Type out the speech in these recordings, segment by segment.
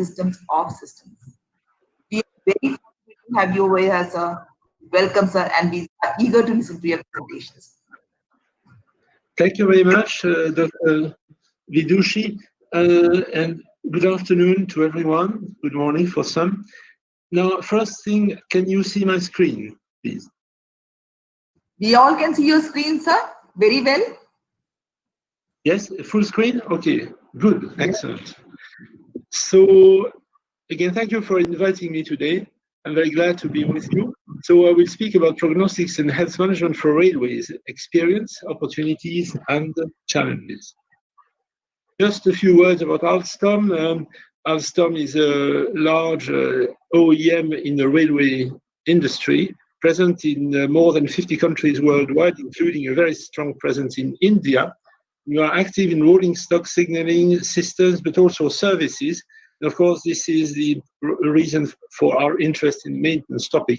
systems of systems. We are very happy to have you over as a welcome, sir, and we are eager to listen to your presentations. Thank you very much, Dr. Vidushi, and good afternoon to everyone. Good morning for some. Now, first thing, can you see my screen, please? We all can see your screen, sir, very well. Yes, full screen? Okay, good, excellent. So, again, thank you for inviting me today. I'm very glad to be with you. So I will speak about prognostics and health management for railways, experience, opportunities, and challenges. Just a few words about Alstom. Alstom is a large OEM in the railway industry, present in more than 50 countries worldwide, including a very strong presence in India. We are active in rolling stock signaling systems, but also services. And of course, this is the reason for our interest in maintenance topic.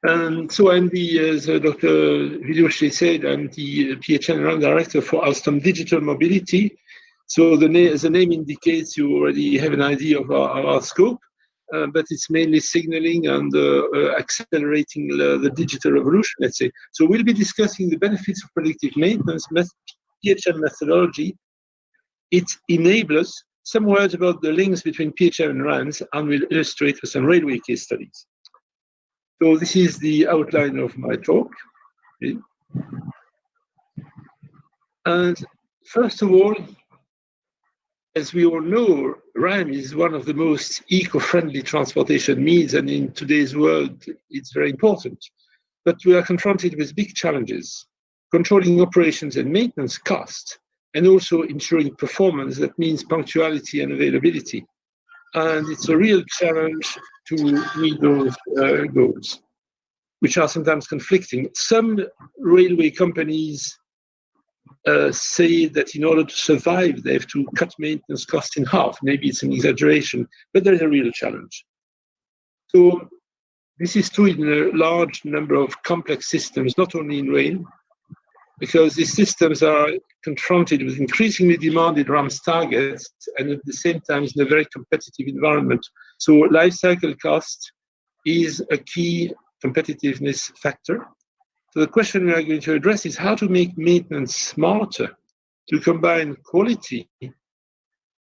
So I'm as Dr. Vidushi said, I'm the PHM Ram director for Alstom Digital Mobility. So the name indicates you already have an idea of our scope, but it's mainly signaling and accelerating the digital revolution, let's say. So we'll be discussing the benefits of predictive maintenance, PHM methodology, its enablers, some words about the links between PHM and RANs, and we'll illustrate with some railway case studies. So this is the outline of my talk. Okay. And first of all, as we all know, RAM is one of the most eco-friendly transportation means, and in today's world, it's very important. But we are confronted with big challenges, controlling operations and maintenance costs, and also ensuring performance. That means punctuality and availability. And it's a real challenge to meet those goals, which are sometimes conflicting. Some railway companies say that in order to survive, they have to cut maintenance costs in half. Maybe it's an exaggeration, but there is a real challenge. So this is true in a large number of complex systems, not only in rail, because these systems are confronted with increasingly demanded RAMS targets and at the same time in a very competitive environment. So life cycle cost is a key competitiveness factor. So the question we are going to address is how to make maintenance smarter to combine quality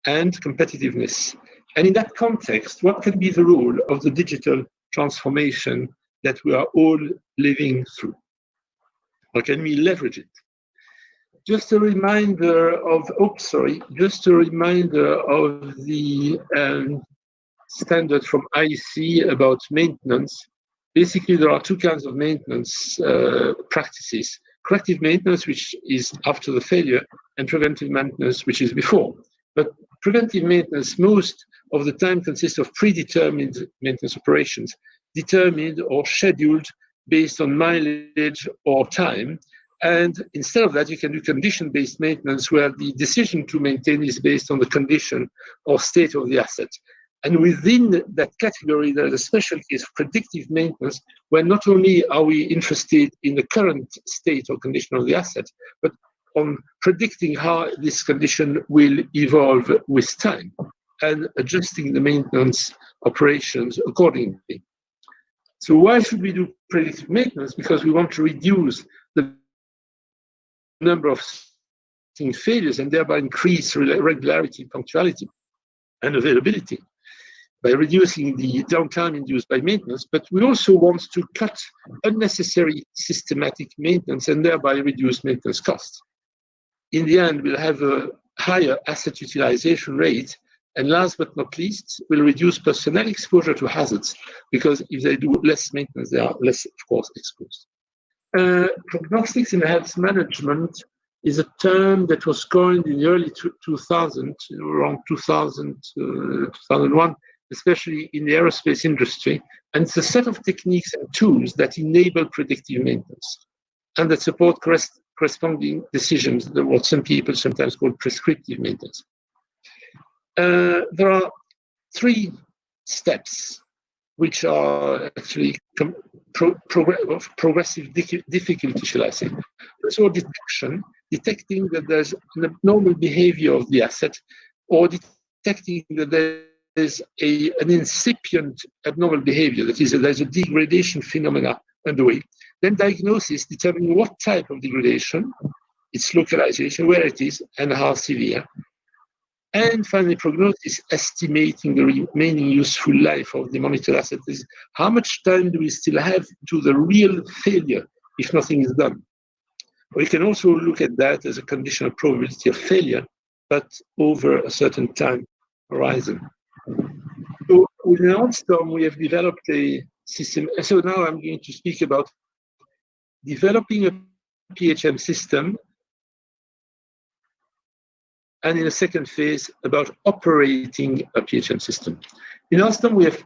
and competitiveness. And in that context, what can be the role of the digital transformation that we are all living through? How can we leverage it? Just a reminder of, just a reminder of the standard from IC about maintenance. Basically, there are two kinds of maintenance practices. Corrective maintenance, which is after the failure, and preventive maintenance, which is before. But preventive maintenance most of the time consists of predetermined maintenance operations, determined or scheduled based on mileage or time. And instead of that, you can do condition-based maintenance where the decision to maintain is based on the condition or state of the asset. And within that category, there's a special case of predictive maintenance, where not only are we interested in the current state or condition of the asset, but on predicting how this condition will evolve with time and adjusting the maintenance operations accordingly. So why should we do predictive maintenance? Because we want to reduce the number of failures and thereby increase regularity, punctuality, and availability by reducing the downtime induced by maintenance. But we also want to cut unnecessary systematic maintenance and thereby reduce maintenance costs. In the end, we'll have a higher asset utilization rate, and last but not least, we'll reduce personnel exposure to hazards, because if they do less maintenance, they are less, of course, exposed. Prognostics in health management is a term that was coined in the early 2000s, around 2000, 2001, especially in the aerospace industry. And it's a set of techniques and tools that enable predictive maintenance and that support corresponding decisions, what some people sometimes call prescriptive maintenance. There are three steps which are actually of progressive difficulty, shall I say. First of all, detecting that there's an abnormal behavior of the asset, or detecting that there's an incipient abnormal behavior, that is, there's a degradation phenomena underway. Then diagnosis, determining what type of degradation, its localization, where it is, and how severe. And finally, prognosis, estimating the remaining useful life of the monitored asset. Is how much time do we still have to the real failure if nothing is done? We can also look at that as a conditional probability of failure, but over a certain time horizon. So within Alstom, we have developed a system. So now I'm going to speak about developing a PHM system, and in a second phase about operating a PHM system. In Alstom, we have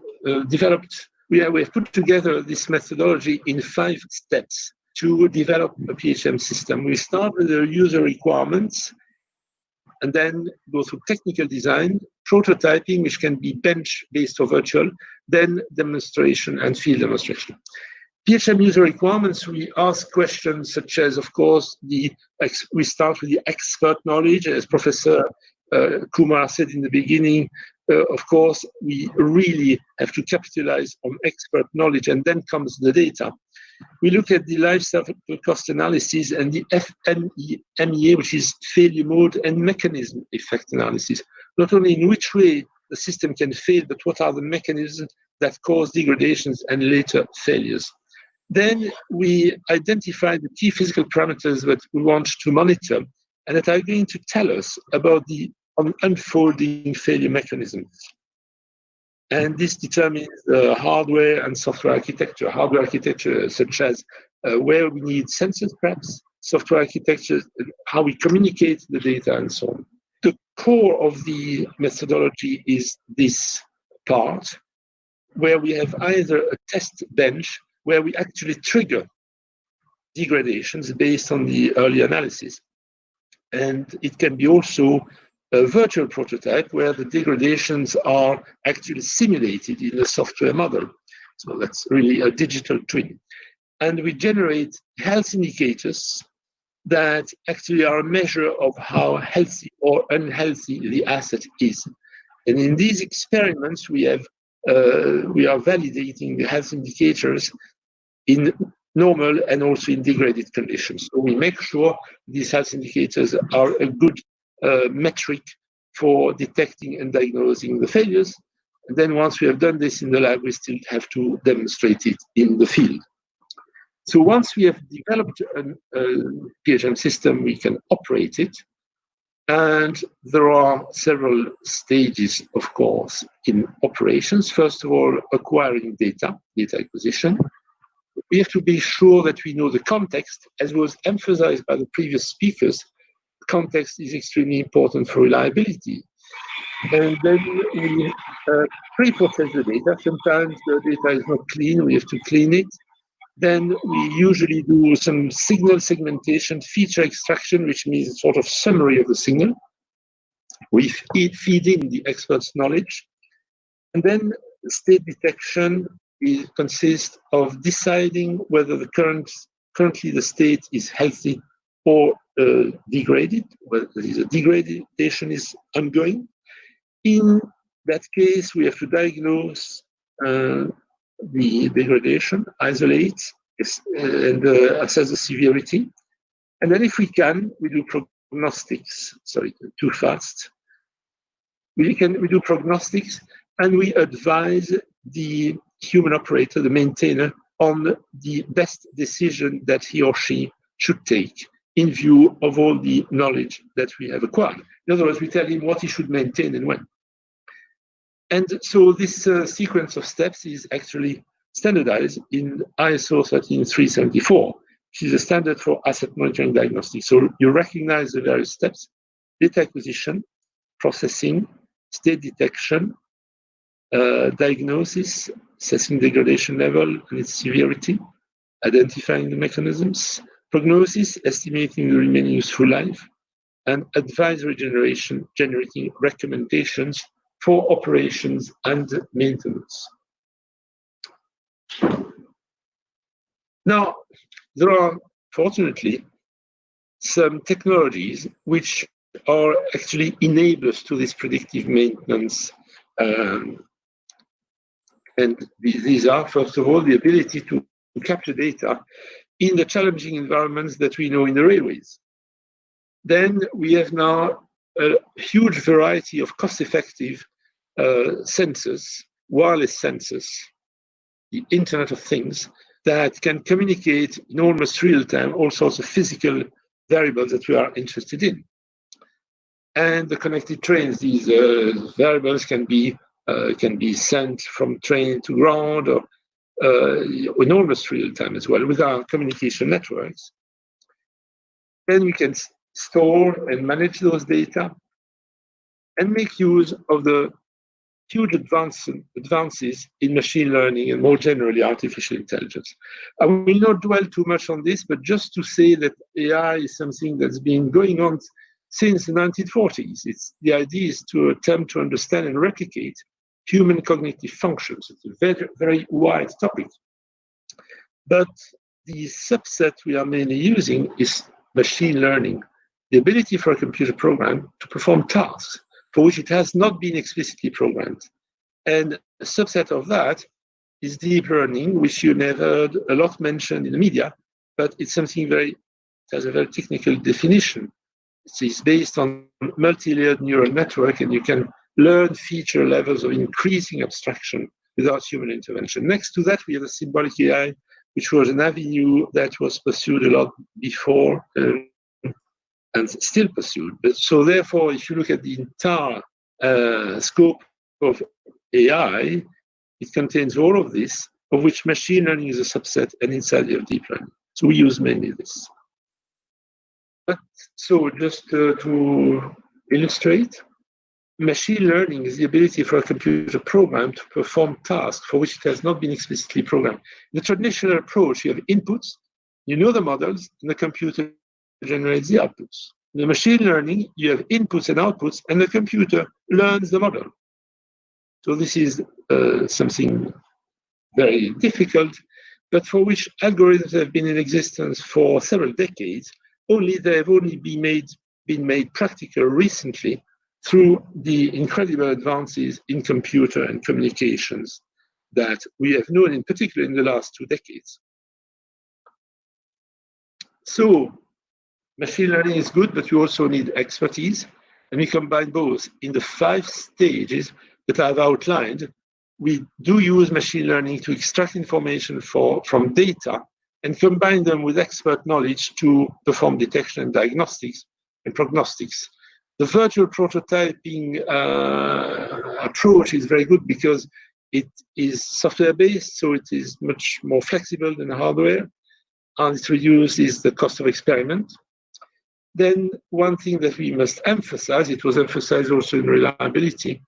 we have put together this methodology in 5 steps to develop a PHM system. We start with the user requirements, and then go through technical design, prototyping, which can be bench-based or virtual, then demonstration and field demonstration. PHM user requirements, we ask questions such as, of course, we start with the expert knowledge, as Professor Kumar said in the beginning. Of course, we really have to capitalize on expert knowledge, and then comes the data. We look at the life cycle cost analysis and the FMEA, which is failure mode and mechanism effect analysis. Not only in which way the system can fail, but what are the mechanisms that cause degradations and later failures. Then we identify the key physical parameters that we want to monitor and that are going to tell us about the unfolding failure mechanisms. And this determines the hardware and software architecture. Hardware architecture such as where we need sensors perhaps, software architecture, how we communicate the data and so on. The core of the methodology is this part, where we have either a test bench where we actually trigger degradations based on the early analysis. And it can be also a virtual prototype where the degradations are actually simulated in a software model. So that's really a digital twin. And we generate health indicators that actually are a measure of how healthy or unhealthy the asset is. And in these experiments, we are validating the health indicators in normal and also in degraded conditions. So we make sure these health indicators are a good metric for detecting and diagnosing the failures. And then once we have done this in the lab, we still have to demonstrate it in the field. So once we have developed a PHM system, we can operate it. And there are several stages, of course, in operations. First of all, acquiring data acquisition. We have to be sure that we know the context, as was emphasized by the previous speakers. Context is extremely important for reliability. And then we pre-process the data. Sometimes the data is not clean, we have to clean it. Then we usually do some signal segmentation, feature extraction, which means a sort of summary of the signal. We feed in the expert's knowledge. And then state detection consists of deciding whether currently the state is healthy or degraded, whether the degradation is ongoing. In that case, we have to diagnose the degradation, isolate, and assess the severity. And then if we can, we do prognostics. Sorry, too fast. We do prognostics, and we advise the human operator, the maintainer, on the best decision that he or she should take in view of all the knowledge that we have acquired. In other words, we tell him what he should maintain and when. And so this sequence of steps is actually standardized in ISO 13374, which is a standard for asset monitoring diagnostics. So you recognize the various steps: data acquisition, processing, state detection, diagnosis, assessing degradation level and its severity, identifying the mechanisms, prognosis, estimating the remaining useful life, and advisory generation, generating recommendations for operations and maintenance. Now, there are, fortunately, some technologies which are actually enablers to this predictive maintenance. And these are, first of all, the ability to capture data in the challenging environments that we know in the railways. Then we have now a huge variety of cost-effective sensors, wireless sensors, the Internet of Things, that can communicate in almost real time all sorts of physical variables that we are interested in. And the connected trains, these variables can be sent from train to ground or in almost real time as well with our communication networks. Then we can store and manage those data and make use of the huge advances in machine learning and more generally artificial intelligence. I will not dwell too much on this, but just to say that AI is something that's been going on since the 1940s. The idea is to attempt to understand and replicate human cognitive functions. It's a very, very wide topic. But the subset we are mainly using is machine learning, the ability for a computer program to perform tasks for which it has not been explicitly programmed. And a subset of that is deep learning, which you never heard a lot mentioned in the media, but it's something it has a very technical definition. It's based on multi-layered neural network, and you can learn feature levels of increasing abstraction without human intervention. Next to that, we have the symbolic AI, which was an avenue that was pursued a lot before and still pursued. But so therefore, if you look at the entire scope of AI, it contains all of this, of which machine learning is a subset, and inside you have deep learning. So we use mainly this. But so just to illustrate, machine learning is the ability for a computer program to perform tasks for which it has not been explicitly programmed. In the traditional approach, you have inputs, you know the models, and the computer generates the outputs. In the machine learning, you have inputs and outputs, and the computer learns the model. So this is something very difficult, but for which algorithms have been in existence for several decades, only they have only been made practical recently through the incredible advances in computer and communications that we have known, in particular in the last 2 decades. So machine learning is good, but you also need expertise, and we combine both. In the 5 stages that I've outlined, we do use machine learning to extract information from data and combine them with expert knowledge to perform detection and diagnostics and prognostics. The virtual prototyping approach is very good because it is software-based, so it is much more flexible than hardware, and it reduces the cost of experiment. Then one thing that we must emphasize, it was emphasized also in reliability,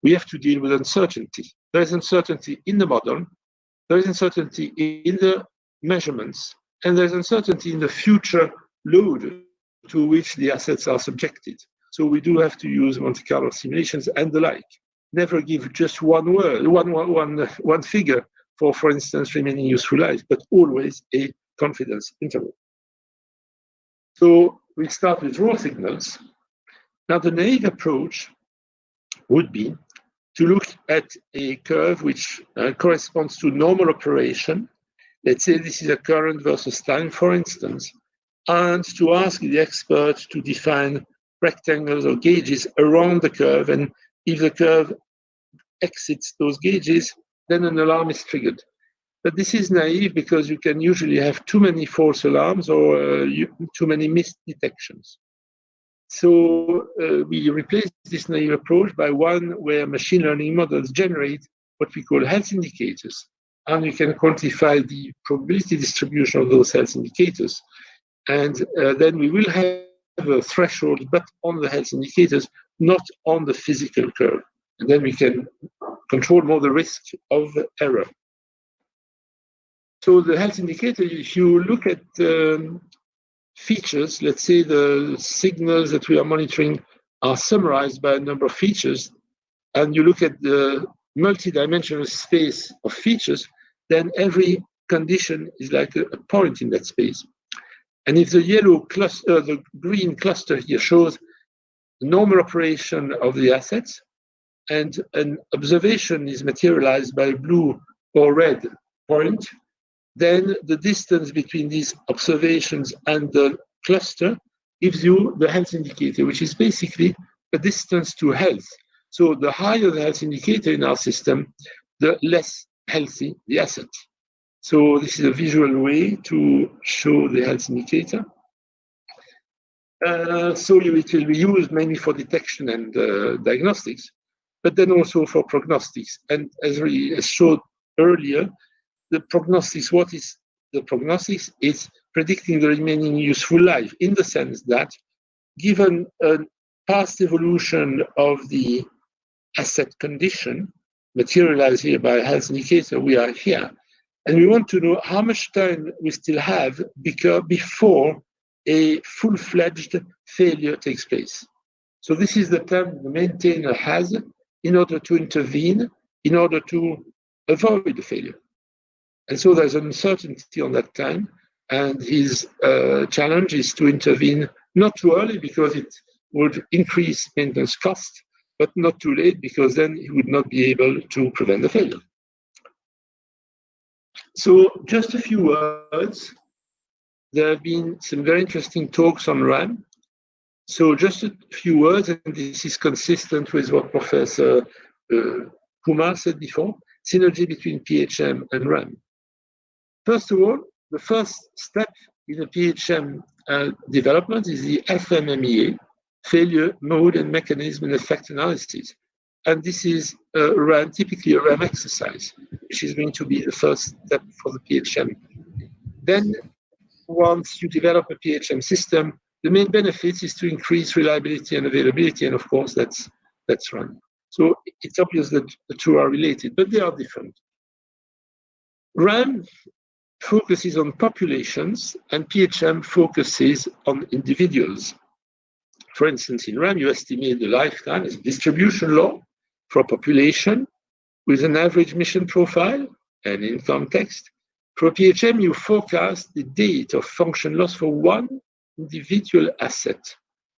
we have to deal with uncertainty. There is uncertainty in the model, there is uncertainty in the measurements, and there's uncertainty in the future load to which the assets are subjected. So we do have to use Monte Carlo simulations and the like. Never give just one word, one figure for instance, remaining useful life, but always a confidence interval. So we start with raw signals. Now the naive approach would be to look at a curve which corresponds to normal operation. Let's say this is a current versus time, for instance, and to ask the expert to define rectangles or gauges around the curve. And if the curve exits those gauges, then an alarm is triggered. But this is naive because you can usually have too many false alarms or too many missed detections. So we replace this naive approach by one where machine learning models generate what we call health indicators. And you can quantify the probability distribution of those health indicators. And then we will have a threshold, but on the health indicators, not on the physical curve. And then we can control more the risk of error. So the health indicator, if you look at features, let's say the signals that we are monitoring are summarized by a number of features, and you look at the multi-dimensional space of features, then every condition is like a point in that space. And if the yellow cluster, the green cluster here shows the normal operation of the assets, and an observation is materialized by a blue or red point, then the distance between these observations and the cluster gives you the health indicator, which is basically a distance to health. So the higher the health indicator in our system, the less healthy the asset. So this is a visual way to show the health indicator. So it will be used mainly for detection and diagnostics, but then also for prognostics. And as we showed earlier, the prognostics, what is the prognostics? It's predicting the remaining useful life, in the sense that given a past evolution of the asset condition, materialized here by a health indicator, we are here. And we want to know how much time we still have before a full-fledged failure takes place. So this is the time the maintainer has in order to intervene, in order to avoid the failure. And so there's an uncertainty on that time, and his challenge is to intervene not too early because it would increase maintenance cost, but not too late because then he would not be able to prevent the failure. So just a few words. There have been some very interesting talks on RAM. So just a few words, and this is consistent with what Professor Kumar said before, synergy between PHM and RAM. First of all, the first step in the PHM development is the FMMEA, failure mode and mechanism and effect analysis. And this is typically a RAM exercise, which is going to be the first step for the PHM. Then, once you develop a PHM system, the main benefit is to increase reliability and availability, and of course, that's RAM. So it's obvious that the two are related, but they are different. RAM focuses on populations, and PHM focuses on individuals. For instance, in RAM, you estimate the lifetime as a distribution law for a population with an average mission profile and in context. For PHM, you forecast the date of function loss for one individual asset,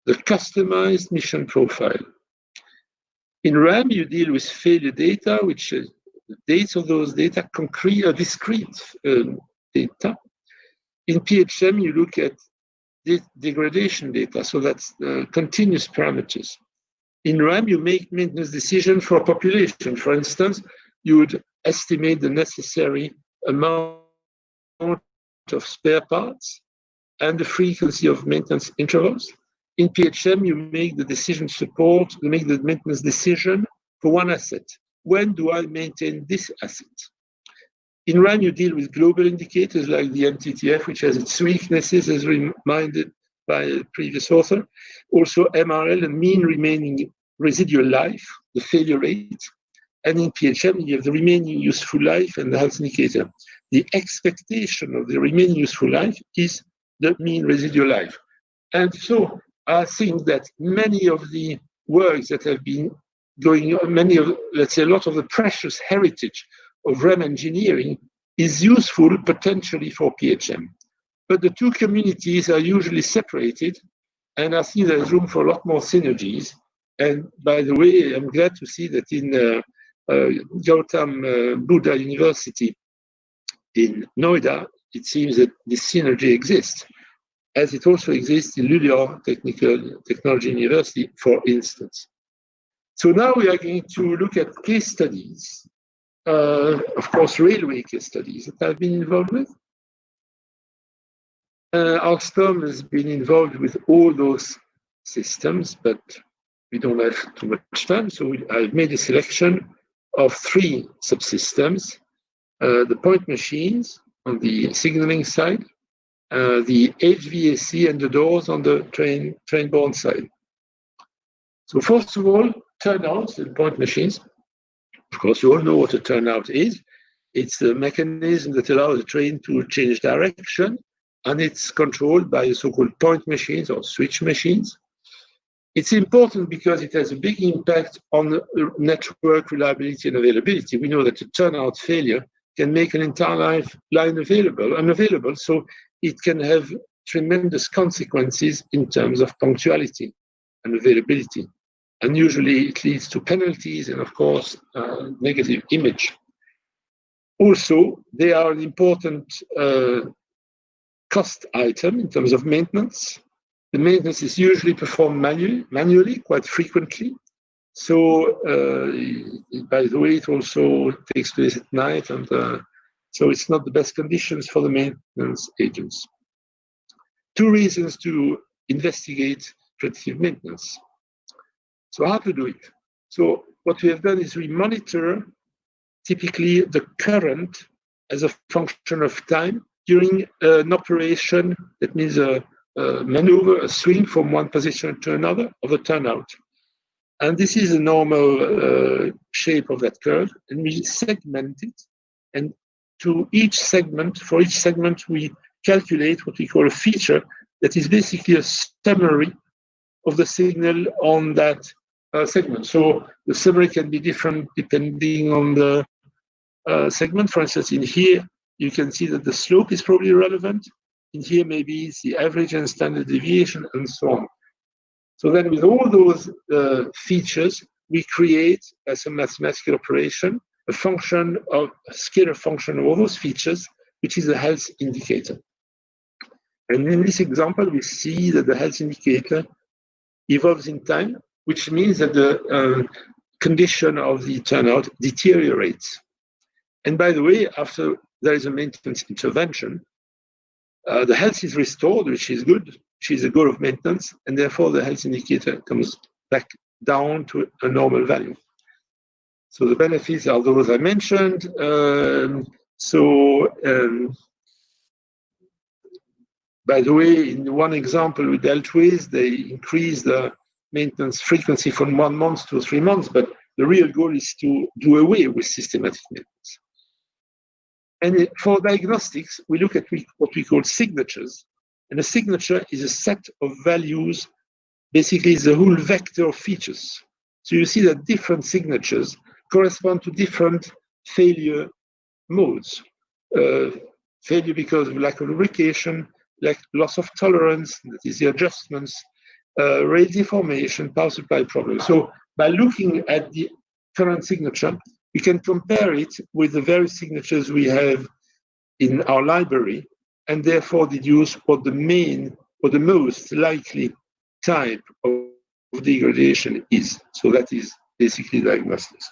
the customized mission profile. In RAM, you deal with failure data, which is the dates of those data, discrete data. In PHM, you look at degradation data, so that's continuous parameters. In RAM, you make maintenance decision for a population. For instance, you would estimate the necessary amount of spare parts and the frequency of maintenance intervals. In PHM, you make the maintenance decision for one asset. When do I maintain this asset? In RAM, you deal with global indicators like the MTTF, which has its weaknesses, as reminded by a previous author. Also MRL and mean remaining residual life, the failure rate. And in PHM, you have the remaining useful life and the health indicator. The expectation of the remaining useful life is the mean residual life. And so I think that many of the works that have been going on, let's say a lot of the precious heritage of RAM engineering is useful potentially for PHM. But the two communities are usually separated, and I think there's room for a lot more synergies. And by the way, I'm glad to see that in Gautam Buddha University in Noida, it seems that this synergy exists, as it also exists in Luleå Technology University, for instance. So now we are going to look at case studies, of course, railway case studies that I've been involved with. Alstom has been involved with all those systems, but we don't have too much time, so I've made a selection of 3 subsystems: the point machines on the signaling side, the HVAC and the doors on the train-borne side. So first of all, turnouts and point machines. Of course, you all know what a turnout is. It's a mechanism that allows the train to change direction, and it's controlled by the so-called point machines or switch machines. It's important because it has a big impact on the network reliability and availability. We know that a turnout failure can make an entire line unavailable, so it can have tremendous consequences in terms of punctuality and availability. And usually it leads to penalties and, of course, negative image. Also, they are an important cost item in terms of maintenance. The maintenance is usually performed manually quite frequently. So, by the way, it also takes place at night, and so it's not the best conditions for the maintenance agents. Two reasons to investigate predictive maintenance. So how to do it? So what we have done is we monitor typically the current as a function of time during an operation. That means a maneuver, a swing from one position to another of a turnout. And this is a normal shape of that curve, and we segment it. And to each segment, for each segment, we calculate what we call a feature that is basically a summary of the signal on that segment. So the summary can be different depending on the segment. For instance, in here, you can see that the slope is probably relevant. In here, maybe it's the average and standard deviation, and so on. So then with all those features, we create, as a mathematical operation, a function of a scalar function of all those features, which is a health indicator. And in this example, we see that the health indicator evolves in time, which means that the condition of the turnout deteriorates. And by the way, after there is a maintenance intervention, the health is restored, which is good, which is a goal of maintenance, and therefore the health indicator comes back down to a normal value. So the benefits are those I mentioned. By the way, in one example we dealt with, they increased the maintenance frequency from 1 month to 3 months, but the real goal is to do away with systematic maintenance. And for diagnostics, we look at what we call signatures. And a signature is a set of values, basically the whole vector of features. So you see that different signatures correspond to different failure modes. Failure because of lack of lubrication, like loss of tolerance, that is the adjustments, rail deformation, power supply problems. So by looking at the current signature, we can compare it with the various signatures we have in our library, and therefore deduce what the main or the most likely type of degradation is. So that is basically diagnostics.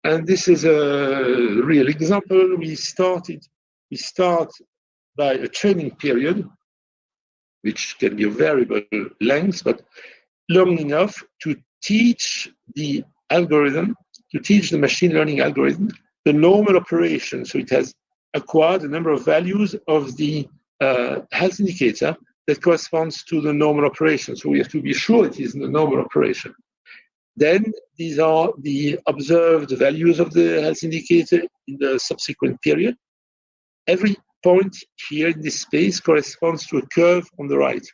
And this is a real example. We start by a training period, which can be of variable length, but long enough to teach the algorithm, to teach the machine learning algorithm the normal operation. So it has acquired a number of values of the health indicator that corresponds to the normal operation. So we have to be sure it is the normal operation. Then these are the observed values of the health indicator in the subsequent period. Every point here in this space corresponds to a curve on the right.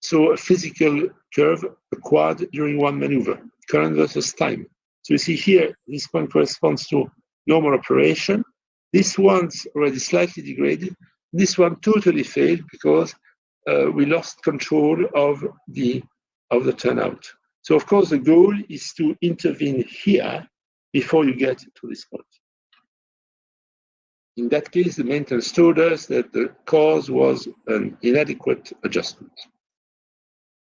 So a physical curve acquired during one maneuver, current versus time. So you see here, this point corresponds to normal operation. This one's already slightly degraded. This one totally failed because we lost control of the turnout. So of course the goal is to intervene here before you get to this point. In that case, the maintenance told us that the cause was an inadequate adjustment.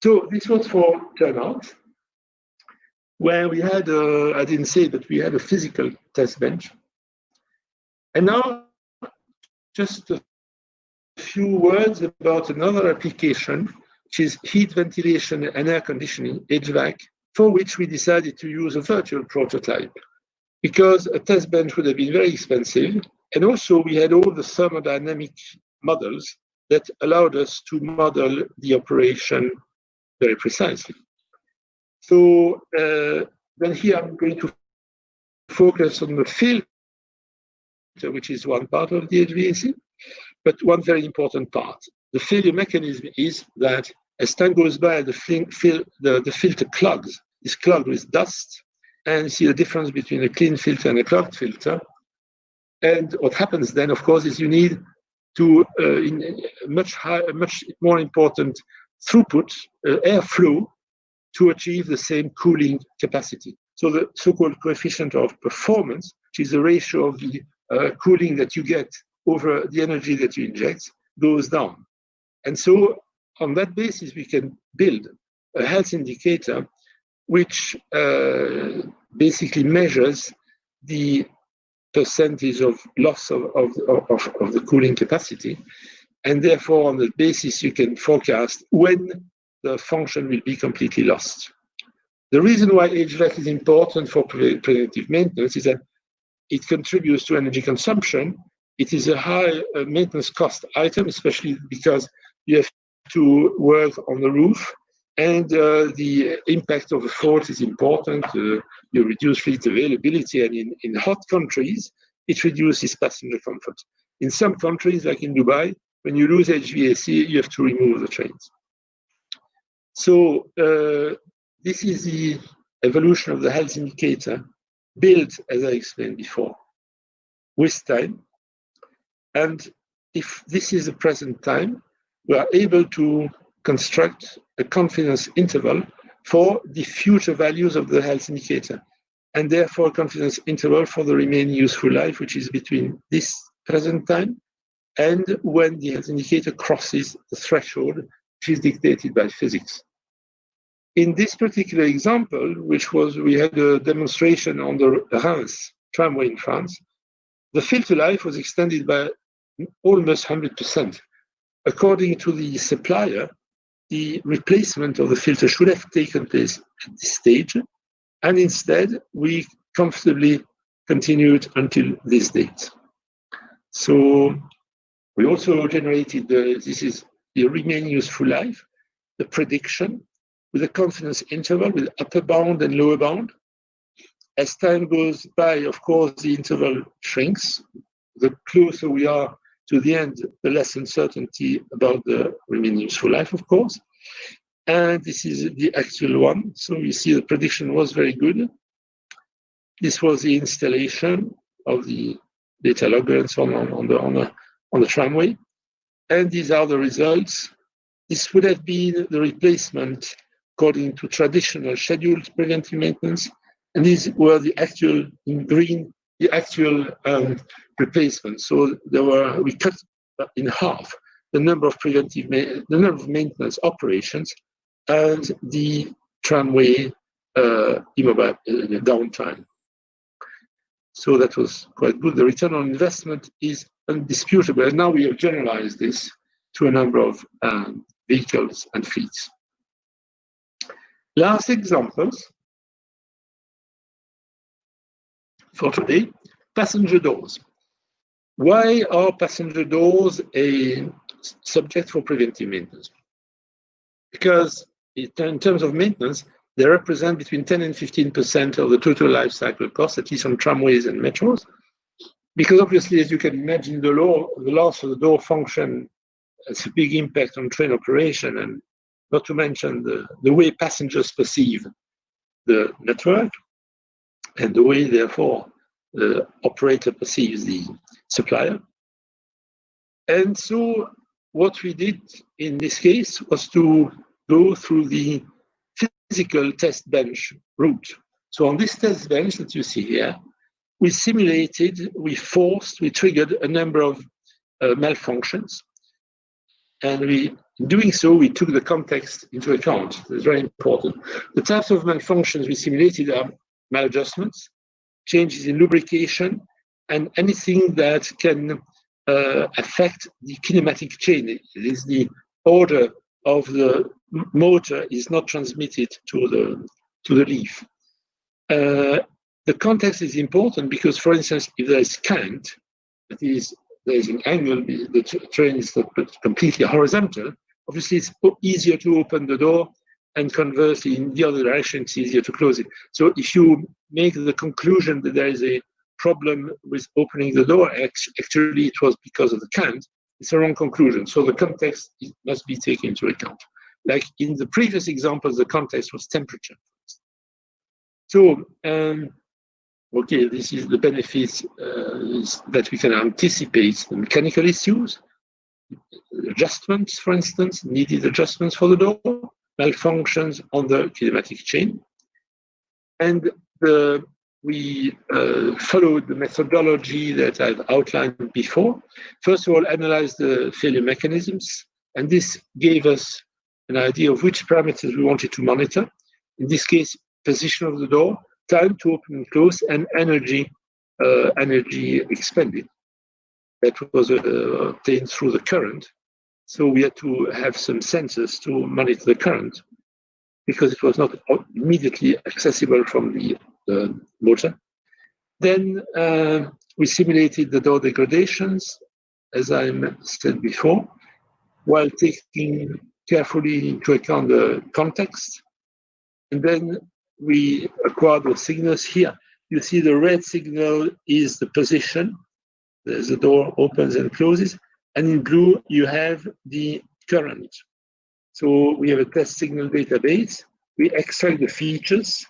So this was for turnout, where we had, I didn't say, but we had a physical test bench. And now, just a few words about another application, which is heat ventilation and air conditioning, HVAC, for which we decided to use a virtual prototype, because a test bench would have been very expensive. And also we had all the thermodynamic models that allowed us to model the operation very precisely. So then here I'm going to focus on the filter, which is one part of the HVAC, but one very important part. The failure mechanism is that as time goes by, the filter clogs. It's clogged with dust, and you see the difference between a clean filter and a clogged filter. And what happens then, of course, is you need to in a much more important throughput, airflow, to achieve the same cooling capacity. So the so-called coefficient of performance, which is the ratio of the cooling that you get over the energy that you inject, goes down. And so on that basis, we can build a health indicator which basically measures the percentage of loss of the cooling capacity. And therefore, on that basis, you can forecast when the function will be completely lost. The reason why HVAC is important for preventive maintenance is that it contributes to energy consumption. It is a high maintenance cost item, especially because you have to work on the roof, and the impact of the fault is important. You reduce fleet availability, and in hot countries, it reduces passenger comfort. In some countries, like in Dubai, when you lose HVAC, you have to remove the trains. So this is the evolution of the health indicator, built, as I explained before, with time. And if this is the present time, we are able to construct a confidence interval for the future values of the health indicator, and therefore a confidence interval for the remaining useful life, which is between this present time and when the health indicator crosses the threshold, which is dictated by physics. In this particular example, which was, we had a demonstration on the Reims tramway in France, the filter life was extended by almost 100%. According to the supplier, the replacement of the filter should have taken place at this stage, and instead we comfortably continued until this date. So we also generated this is the remaining useful life, the prediction, with a confidence interval with upper bound and lower bound. As time goes by, of course, the interval shrinks. The closer we are to the end, the less uncertainty about the remaining useful life, of course. And this is the actual one. So you see the prediction was very good. This was the installation of the data logger and so on the tramway. And these are the results. This would have been the replacement according to traditional scheduled preventive maintenance. And these were the actual, in green, the actual replacements. So we cut in half the number of maintenance operations and the tramway immobile downtime. So that was quite good. The return on investment is undisputable. And now we have generalized this to a number of vehicles and fleets. Last examples for today, passenger doors. Why are passenger doors a subject for preventive maintenance? Because in terms of maintenance, they represent between 10 and 15% of the total life cycle cost, at least on tramways and metros. Because obviously, as you can imagine, the loss of the door function has a big impact on train operation, and not to mention the way passengers perceive the network and the way, therefore, the operator perceives the supplier. And so what we did in this case was to go through the physical test bench route. So on this test bench that you see here, we simulated, we triggered a number of malfunctions. And in doing so, we took the context into account. It's very important. The types of malfunctions we simulated are maladjustments, changes in lubrication, and anything that can affect the kinematic chain. It is the order of the motor is not transmitted to the leaf. The context is important because, for instance, if there is cant, that is, there is an angle, the train is not completely horizontal, obviously it's easier to open the door, and conversely, in the other direction, it's easier to close it. So if you make the conclusion that there is a problem with opening the door, actually it was because of the cant, it's a wrong conclusion. So the context must be taken into account. Like in the previous examples, the context was temperature. So, okay, this is the benefits that we can anticipate the mechanical issues, adjustments, for instance, needed adjustments for the door, malfunctions on the kinematic chain. And we followed the methodology that I've outlined before. First of all, analyze the failure mechanisms, and this gave us an idea of which parameters we wanted to monitor. In this case, position of the door, time to open and close, and energy expended. That was obtained through the current. So we had to have some sensors to monitor the current because it was not immediately accessible from the motor. Then we simulated the door degradations, as I said before, while taking carefully into account the context. And then we acquired those signals here. You see the red signal is the position. As the door opens and closes. And in blue, you have the current. So we have a test signal database. We extract the features.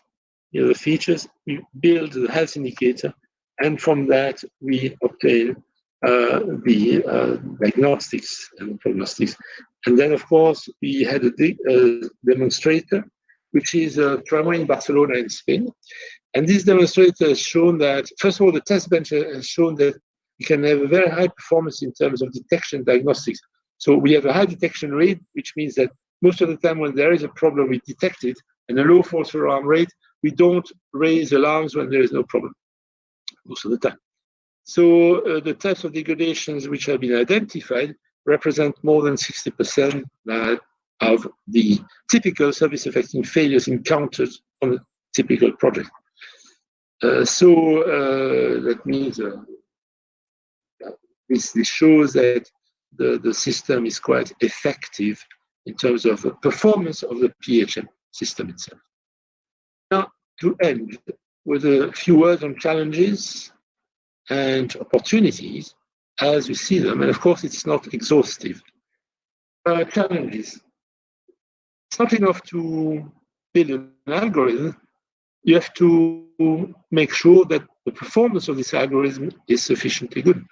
The features, we build the health indicator. And from that, we obtain the diagnostics and prognostics. And then, of course, we had a demonstrator, which is a tramway in Barcelona in Spain. And this demonstrator has shown that, first of all, the test bench has shown that we can have a very high performance in terms of detection diagnostics. So we have a high detection rate, which means that most of the time when there is a problem, we detect it, and a low false alarm rate, we don't raise alarms when there is no problem, most of the time. So the types of degradations which have been identified represent more than 60% of the typical service-affecting failures encountered on a typical project. That means this shows that the system is quite effective in terms of the performance of the PHM system itself. Now, to end with a few words on challenges and opportunities as we see them, and of course it's not exhaustive. Challenges. It's not enough to build an algorithm. You have to make sure that the performance of this algorithm is sufficiently good.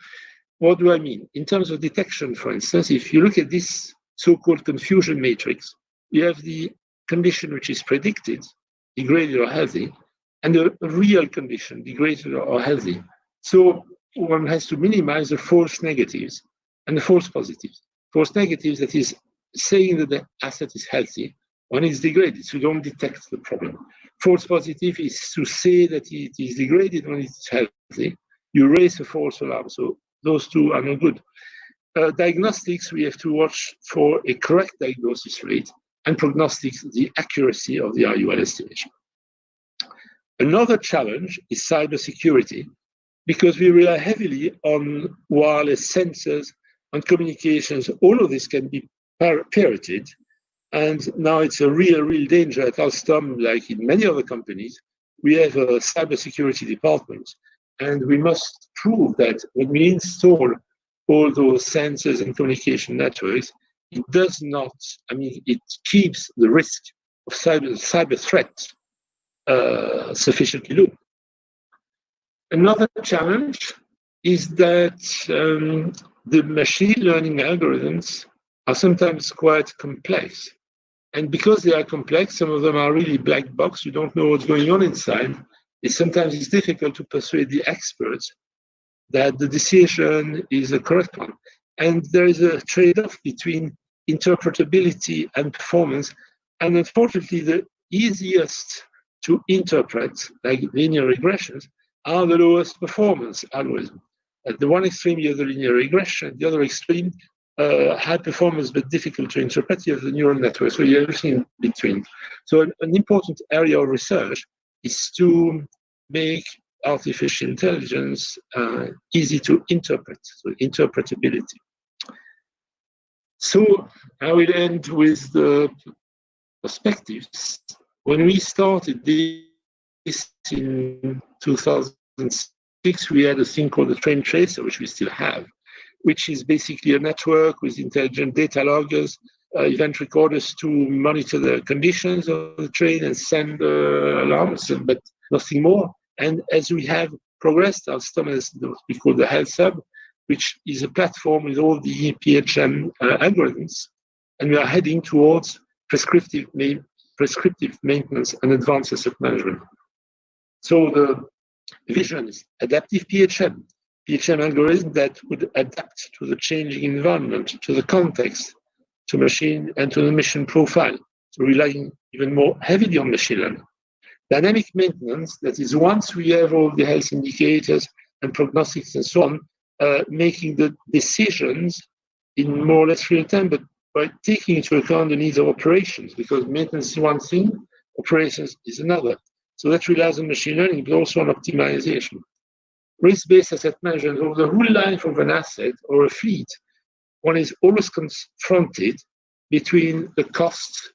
What do I mean? In terms of detection, for instance, if you look at this so-called confusion matrix, you have the condition which is predicted, degraded or healthy, and the real condition, degraded or healthy. So one has to minimize the false negatives and the false positives. False negatives, that is saying that the asset is healthy when it's degraded, so you don't detect the problem. False positive is to say that it is degraded when it's healthy. You raise a false alarm, so those two are no good. Diagnostics, we have to watch for a correct diagnosis rate, and prognostics, the accuracy of the RUL estimation. Another challenge is cybersecurity, because we rely heavily on wireless sensors and communications. All of this can be pirated, and now it's a real danger at Alstom, like in many other companies. We have a cybersecurity department, and we must prove that when we install all those sensors and communication networks, it does not, it keeps the risk of cyber threats sufficiently low. Another challenge is that the machine learning algorithms are sometimes quite complex. And because they are complex, some of them are really black box. You don't know what's going on inside. Sometimes it's difficult to persuade the experts that the decision is a correct one. And there is a trade-off between interpretability and performance. And unfortunately, the easiest to interpret, like linear regressions, are the lowest performance algorithms. At the one extreme, you have the linear regression. The other extreme, high performance but difficult to interpret, you have the neural network. So you have everything in between. So an important area of research is to make artificial intelligence easy to interpret, so interpretability. So I will end with the perspectives. When we started this in 2006, we had a thing called the train tracer, which we still have, which is basically a network with intelligent data loggers, event recorders to monitor the conditions of the train and send alarms, but nothing more. And as we have progressed, Alstom has what we call the health hub, which is a platform with all the PHM algorithms, and we are heading towards prescriptive maintenance and advanced asset management. So the vision is adaptive PHM algorithm that would adapt to the changing environment, to the context, to machine and to the mission profile, so relying even more heavily on machine learning. Dynamic maintenance, that is, once we have all the health indicators and prognostics and so on, making the decisions in more or less real time, but by taking into account the needs of operations, because maintenance is one thing, operations is another. So that relies on machine learning, but also on optimization. Risk-based asset management over the whole life of an asset or a fleet, one is always confronted between the cost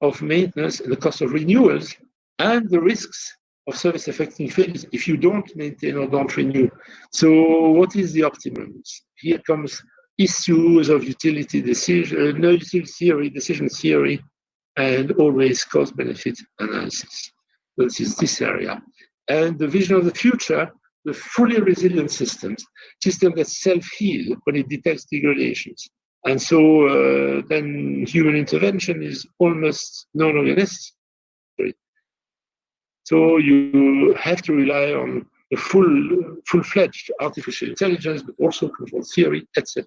of maintenance and the cost of renewals and the risks of service affecting failures if you don't maintain or don't renew. So what is the optimum? Here comes issues of utility decision theory, and always cost-benefit analysis. This is this area. And the vision of the future, the fully resilient system that self-heal when it detects degradations. And so then human intervention is almost no longer necessary. So you have to rely on the full-fledged artificial intelligence, but also control theory, etc.